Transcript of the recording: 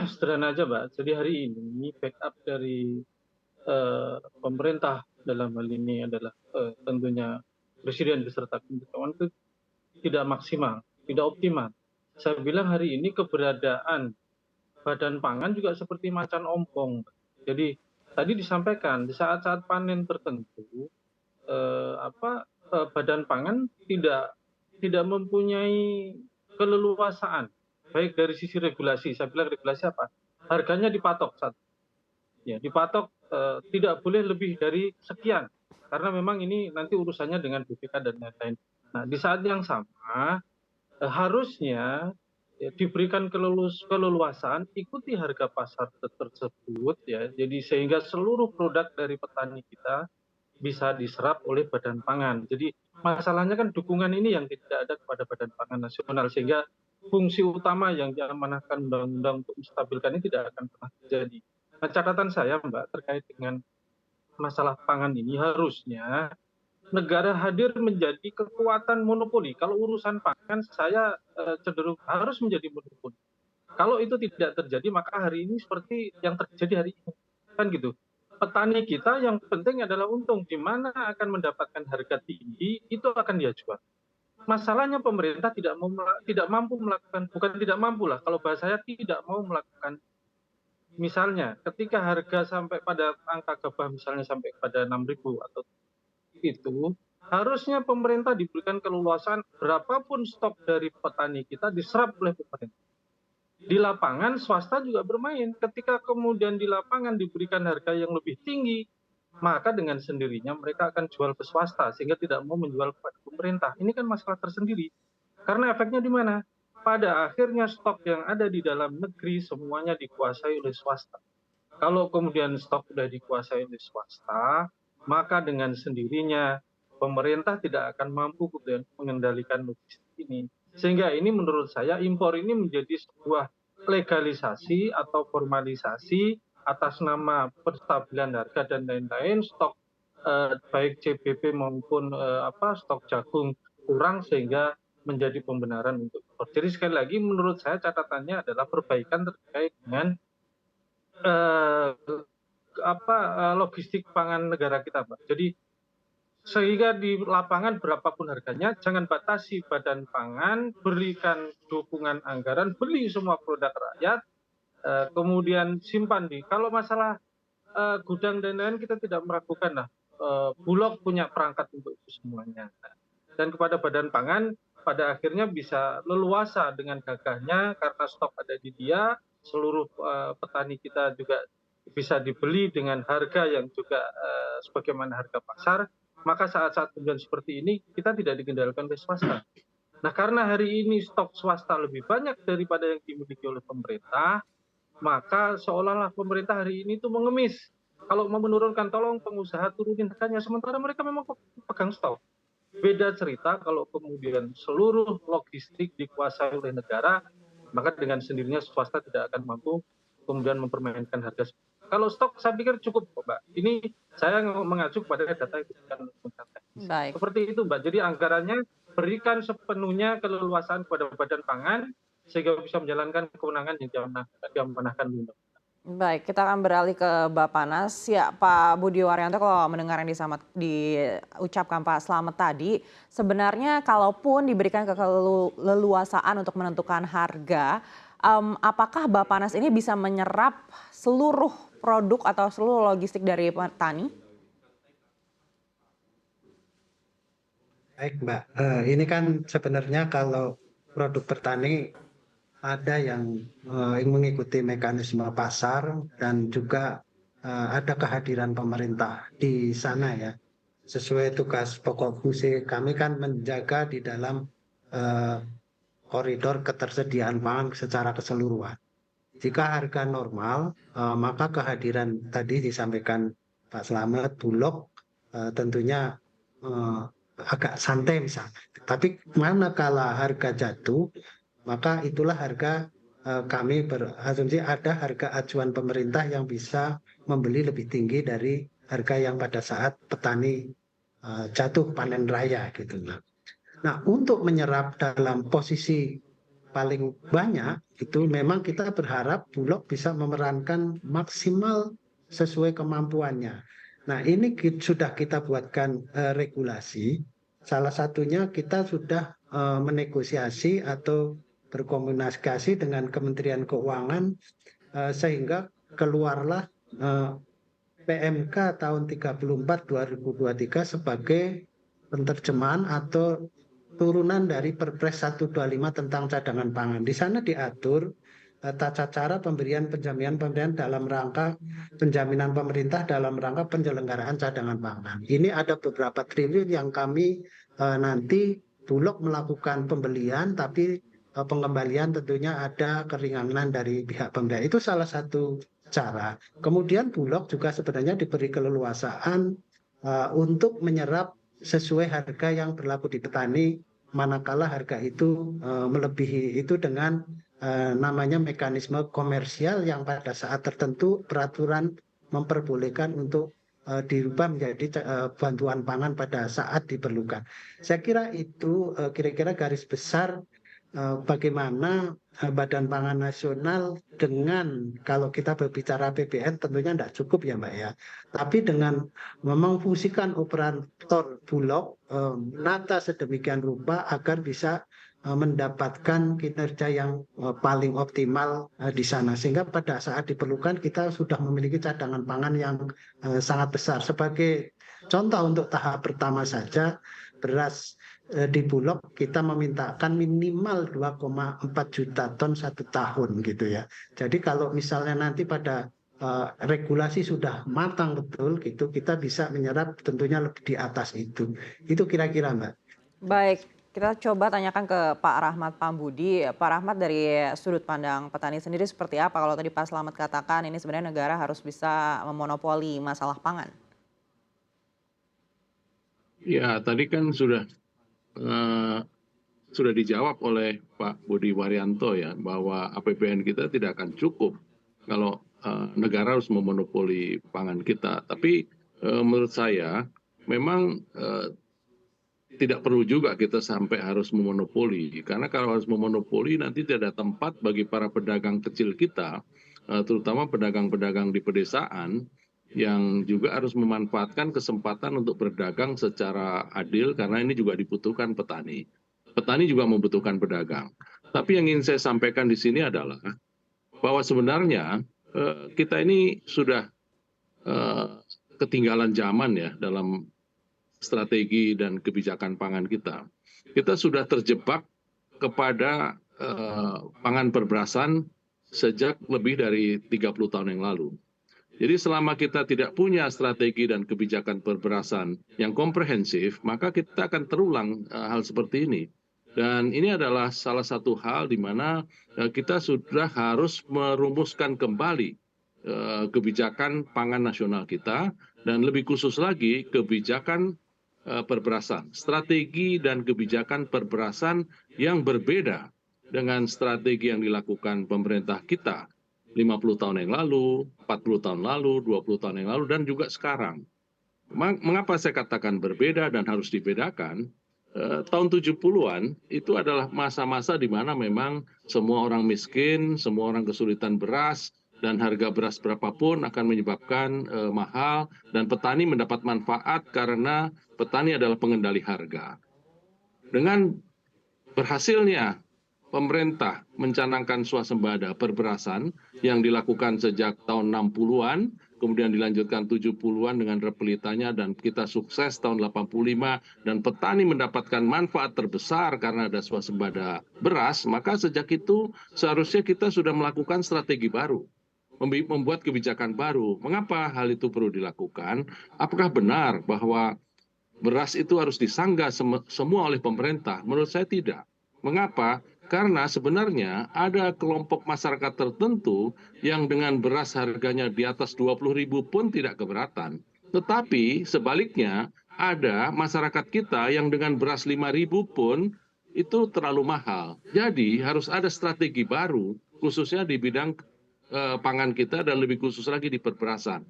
Sederhana aja, Mbak. Jadi hari ini backup dari pemerintah dalam hal ini adalah tentunya presiden beserta kawan-kawan itu tidak maksimal, tidak optimal. Saya bilang hari ini keberadaan Badan Pangan juga seperti macan ompong. Jadi tadi disampaikan di saat-saat panen tertentu Badan Pangan tidak mempunyai keleluasaan baik dari sisi regulasi. Saya bilang regulasi apa? Harganya dipatok satu. Ya, dipatok tidak boleh lebih dari sekian karena memang ini nanti urusannya dengan BPK dan lain-lain. Nah, di saat yang sama harusnya ya, diberikan keleluasaan ikuti harga pasar tersebut ya. Jadi sehingga seluruh produk dari petani kita bisa diserap oleh Badan Pangan. Jadi masalahnya kan dukungan ini yang tidak ada kepada Badan Pangan Nasional sehingga fungsi utama yang diamanahkan undang-undang untuk menstabilkan ini tidak akan pernah terjadi. Nah, catatan saya Mbak terkait dengan masalah pangan ini harusnya negara hadir menjadi kekuatan monopoli. Kalau urusan pangan saya cenderung harus menjadi monopoli. Kalau itu tidak terjadi maka hari ini seperti yang terjadi hari ini kan gitu. Petani kita yang penting adalah untung, di mana akan mendapatkan harga tinggi itu akan dia jual. Masalahnya pemerintah tidak mampu melakukan, bukan tidak mampu lah, kalau bahasa saya tidak mau melakukan. Misalnya ketika harga sampai pada angka gabah misalnya sampai pada 6.000 atau itu, harusnya pemerintah diberikan keleluasaan berapapun stok dari petani kita diserap oleh pemerintah. Di lapangan swasta juga bermain. Ketika kemudian di lapangan diberikan harga yang lebih tinggi, maka dengan sendirinya mereka akan jual ke swasta sehingga tidak mau menjual kepada pemerintah. Ini kan masalah tersendiri. Karena efeknya di mana? Pada akhirnya stok yang ada di dalam negeri semuanya dikuasai oleh swasta. Kalau kemudian stok sudah dikuasai oleh swasta, maka dengan sendirinya pemerintah tidak akan mampu mengendalikan logistik ini. Sehingga ini menurut saya impor ini menjadi sebuah legalisasi atau formalisasi atas nama penstabilan harga dan lain-lain, stok baik CBP maupun stok jagung kurang sehingga menjadi pembenaran untuk impor. Jadi sekali lagi menurut saya catatannya adalah perbaikan terkait dengan logistik pangan negara kita, Pak. Jadi sehingga di lapangan berapapun harganya, jangan batasi Badan Pangan, berikan dukungan anggaran, beli semua produk rakyat, kemudian simpan di. Kalau masalah gudang dan lain kita tidak meragukan lah. Bulog punya perangkat untuk itu semuanya. Dan kepada Badan Pangan pada akhirnya bisa leluasa dengan gagahnya karena stok ada di dia, seluruh petani kita juga bisa dibeli dengan harga yang juga sebagaimana harga pasar, maka saat-saat kemudian seperti ini kita tidak dikendalikan oleh swasta. Nah, karena hari ini stok swasta lebih banyak daripada yang dimiliki oleh pemerintah, maka seolah-olah pemerintah hari ini itu mengemis. Kalau mau menurunkan, tolong pengusaha turunin harganya, sementara mereka memang pegang stok. Beda cerita kalau kemudian seluruh logistik dikuasai oleh negara, maka dengan sendirinya swasta tidak akan mampu kemudian mempermainkan harga. Kalau stok saya pikir cukup, Mbak. Ini saya mengacu kepada data yang diberikan oleh Kementerian Teknis. Baik. Seperti itu, Mbak. Jadi anggarannya berikan sepenuhnya keleluasaan kepada Badan Pangan sehingga bisa menjalankan kewenangan yang diamanahkan di undang-undang. Baik, kita akan beralih ke Bappenas. Ya, Pak Budi Waryanto, kalau mendengar yang diucapkan Pak Slamet tadi, sebenarnya kalaupun diberikan keleluasaan untuk menentukan harga, apakah Bappenas ini bisa menyerap seluruh produk atau seluruh logistik dari petani? Baik, Mbak. Ini kan sebenarnya kalau produk petani ada yang mengikuti mekanisme pasar dan juga ada kehadiran pemerintah di sana ya. Sesuai tugas pokok fungsi kami kan menjaga di dalam koridor ketersediaan pangan secara keseluruhan. Jika harga normal, maka kehadiran tadi disampaikan Pak Slamet, Bulog tentunya agak santai misalnya. Tapi manakala harga jatuh, maka itulah harga kami berasumsi ada harga acuan pemerintah yang bisa membeli lebih tinggi dari harga yang pada saat petani jatuh panen raya gitu. Nah, untuk menyerap dalam posisi paling banyak itu memang kita berharap Bulog bisa memerankan maksimal sesuai kemampuannya. Nah, ini sudah kita buatkan regulasi. Salah satunya kita sudah menegosiasi atau berkomunikasi dengan Kementerian Keuangan sehingga keluarlah PMK tahun 34 2023 sebagai penerjemahan atau turunan dari Perpres 125 tentang cadangan pangan. Di sana diatur tata cara pemberian dalam rangka penjaminan pemerintah dalam rangka penyelenggaraan cadangan pangan. Ini ada beberapa triliun yang kami nanti Bulog melakukan pembelian, tapi pengembalian tentunya ada keringanan dari pihak pemerintah. Itu salah satu cara. Kemudian Bulog juga sebenarnya diberi keleluasaan untuk menyerap sesuai harga yang berlaku di petani, manakala harga itu melebihi itu dengan namanya mekanisme komersial yang pada saat tertentu peraturan memperbolehkan untuk dirubah menjadi bantuan pangan pada saat diperlukan. Saya kira itu kira-kira garis besar bagaimana Badan Pangan Nasional dengan kalau kita berbicara APBN tentunya tidak cukup ya Mbak ya. Tapi dengan memfungsikan operator Bulog menata sedemikian rupa agar bisa mendapatkan kinerja yang paling optimal di sana. Sehingga pada saat diperlukan kita sudah memiliki cadangan pangan yang sangat besar. Sebagai contoh untuk tahap pertama saja, beras di Bulog kita memintakan minimal 2,4 juta ton 1 tahun gitu ya. Jadi kalau misalnya nanti pada regulasi sudah matang betul gitu, kita bisa menyerap tentunya lebih di atas itu. Itu kira-kira Mbak. Baik, kita coba tanyakan ke Pak Rahmat Pambudi. Pak Rahmat, dari sudut pandang petani sendiri seperti apa? Kalau tadi Pak Slamet katakan ini sebenarnya negara harus bisa memonopoli masalah pangan. Ya, tadi kan sudah dijawab oleh Pak Budi Waryanto ya, bahwa APBN kita tidak akan cukup kalau negara harus memonopoli pangan kita. Tapi menurut saya memang tidak perlu juga kita sampai harus memonopoli, karena kalau harus memonopoli nanti tidak ada tempat bagi para pedagang kecil kita, terutama pedagang-pedagang di pedesaan, yang juga harus memanfaatkan kesempatan untuk berdagang secara adil, karena ini juga dibutuhkan petani. Petani juga membutuhkan pedagang. Tapi yang ingin saya sampaikan di sini adalah bahwa sebenarnya kita ini sudah ketinggalan zaman ya dalam strategi dan kebijakan pangan kita. Kita sudah terjebak kepada pangan perberasan sejak lebih dari 30 tahun yang lalu. Jadi selama kita tidak punya strategi dan kebijakan perberasan yang komprehensif, maka kita akan terulang hal seperti ini. Dan ini adalah salah satu hal di mana kita sudah harus merumuskan kembali kebijakan pangan nasional kita, dan lebih khusus lagi kebijakan perberasan, strategi dan kebijakan perberasan yang berbeda dengan strategi yang dilakukan pemerintah kita 50 tahun yang lalu, 40 tahun lalu, 20 tahun yang lalu, dan juga sekarang. Mengapa saya katakan berbeda dan harus dibedakan? Tahun 70-an itu adalah masa-masa di mana memang semua orang miskin, semua orang kesulitan beras, dan harga beras berapapun akan menyebabkan mahal, dan petani mendapat manfaat karena petani adalah pengendali harga. Dengan berhasilnya pemerintah mencanangkan swasembada perberasan yang dilakukan sejak tahun 60-an, kemudian dilanjutkan 70-an dengan repelitanya, dan kita sukses tahun 85, dan petani mendapatkan manfaat terbesar karena ada swasembada beras, maka sejak itu seharusnya kita sudah melakukan strategi baru, membuat kebijakan baru. Mengapa hal itu perlu dilakukan? Apakah benar bahwa beras itu harus disanggah semua oleh pemerintah? Menurut saya tidak. Mengapa? Karena sebenarnya ada kelompok masyarakat tertentu yang dengan beras harganya di atas 20.000 pun tidak keberatan. Tetapi sebaliknya ada masyarakat kita yang dengan beras 5.000 pun itu terlalu mahal. Jadi harus ada strategi baru khususnya di bidang pangan kita, dan lebih khusus lagi di perberasan.